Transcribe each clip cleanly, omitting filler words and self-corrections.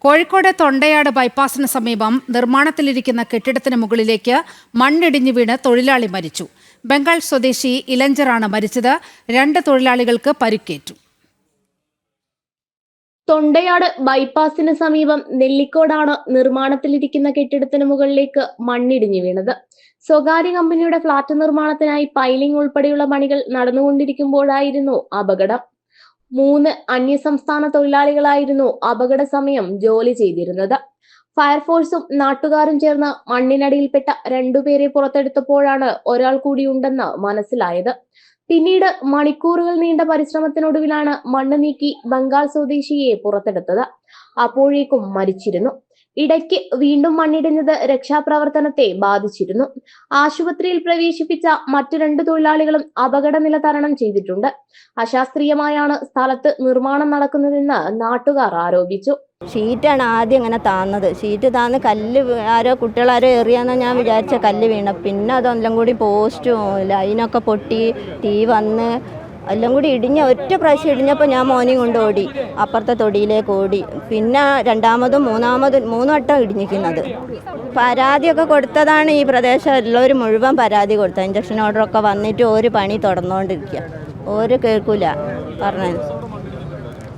കോഴിക്കോട് തൊണ്ടയാട് ബൈപ്പാസിന് സമീപം നിർമ്മാണത്തിലിരിക്കുന്ന കെട്ടിടത്തിന് മുകളിലേക്ക് മണ്ണിടിഞ്ഞു വീണ് തൊഴിലാളി മരിച്ചു. ബംഗാൾ സ്വദേശി ഇലഞ്ചറാണ് മരിച്ചത്. 2 തൊഴിലാളികൾക്ക് പരിക്കേറ്റു. തൊണ്ടയാട് ബൈപ്പാസിന് സമീപം നെല്ലിക്കോടാണ് നിർമ്മാണത്തിലിരിക്കുന്ന കെട്ടിടത്തിന് മുകളിലേക്ക് മണ്ണിടിഞ്ഞു വീണത്. സ്വകാര്യ കമ്പനിയുടെ ഫ്ളാറ്റ് നിർമ്മാണത്തിനായി പൈലിംഗ് ഉൾപ്പെടെയുള്ള പണികൾ നടന്നുകൊണ്ടിരിക്കുമ്പോഴായിരുന്നു അപകടം. 3 അന്യസംസ്ഥാന തൊഴിലാളികളായിരുന്നു അപകട സമയം ജോലി ചെയ്തിരുന്നത്. ഫയർഫോഴ്സും നാട്ടുകാരും ചേർന്ന് മണ്ണിനടിയിൽപ്പെട്ട 2 പേരെ പുറത്തെടുത്തപ്പോഴാണ് ഒരാൾ കൂടിയുണ്ടെന്ന് മനസ്സിലായത്. പിന്നീട് മണിക്കൂറുകൾ നീണ്ട പരിശ്രമത്തിനൊടുവിലാണ് മണ്ണ് നീക്കി ബംഗാൾ സ്വദേശിയെ പുറത്തെടുത്തത്. അപ്പോഴേക്കും മരിച്ചിരുന്നു. ഇടയ്ക്ക് വീണ്ടും മണ്ണിടിഞ്ഞത് രക്ഷാപ്രവർത്തനത്തെ ബാധിച്ചിരുന്നു. ആശുപത്രിയിൽ പ്രവേശിപ്പിച്ച മറ്റു 2 തൊഴിലാളികളും അപകടനില തരണം ചെയ്തിട്ടുണ്ട്. അശാസ്ത്രീയമായാണ് സ്ഥലത്ത് നിർമ്മാണം നടക്കുന്നതെന്ന് നാട്ടുകാർ ആരോപിച്ചു. ഷീറ്റാണ് ആദ്യം ഇങ്ങനെ താന്നത്. ഷീറ്റ് താന്ന് കല്ല് കുട്ടികളാരോ എറിയാന്ന് ഞാൻ വിചാരിച്ച കല്ല് വീണ. പിന്നെ അതെല്ലാം കൂടി പോസ്റ്റും ലൈനൊക്കെ പൊട്ടി, തീ വന്ന് എല്ലാം കൂടി ഇടിഞ്ഞ ഒറ്റ പ്രാവശ്യം ഇടിഞ്ഞപ്പോൾ ഞാൻ മോനെയും കൊണ്ട് ഓടി, അപ്പുറത്തെ തൊടിയിലേക്ക് ഓടി. പിന്നെ 2ാമതും 3 വട്ടം ഇടിഞ്ഞിരിക്കുന്നത്. പരാതിയൊക്കെ കൊടുത്തതാണ്. ഈ പ്രദേശം എല്ലാവരും മുഴുവൻ പരാതി കൊടുത്തത്. ഇഞ്ചക്ഷൻ ഓർഡറൊക്കെ വന്നിട്ട് ഒരു പണി തുടർന്നുകൊണ്ടിരിക്കുക. ഒരു കേൾക്കൂല പറഞ്ഞത്.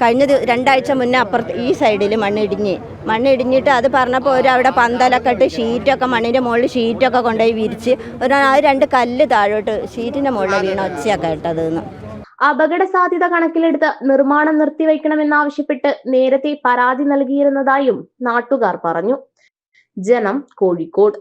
കഴിഞ്ഞ 2 ആഴ്ച മുന്നേ അപ്പുറത്ത് ഈ സൈഡിൽ മണ്ണിടിഞ്ഞിട്ട് അത് പറഞ്ഞപ്പോൾ അവിടെ പന്തലൊക്കെ ഇട്ട് ഷീറ്റൊക്കെ മണ്ണിൻ്റെ മുകളിൽ ഷീറ്റൊക്കെ കൊണ്ടുപോയി വിരിച്ച് 2 കല്ല് താഴോട്ട് ഷീറ്റിൻ്റെ മുകളിൽ വീണ ഒച്ചയൊക്കെ ഇട്ടതെന്ന്. അപകട സാധ്യത കണക്കിലെടുത്ത് നിർമ്മാണം നിർത്തിവെക്കണമെന്നാവശ്യപ്പെട്ട് നേരത്തെ പരാതി നൽകിയിരുന്നതായും നാട്ടുകാർ പറഞ്ഞു. ജനം, കോഴിക്കോട്.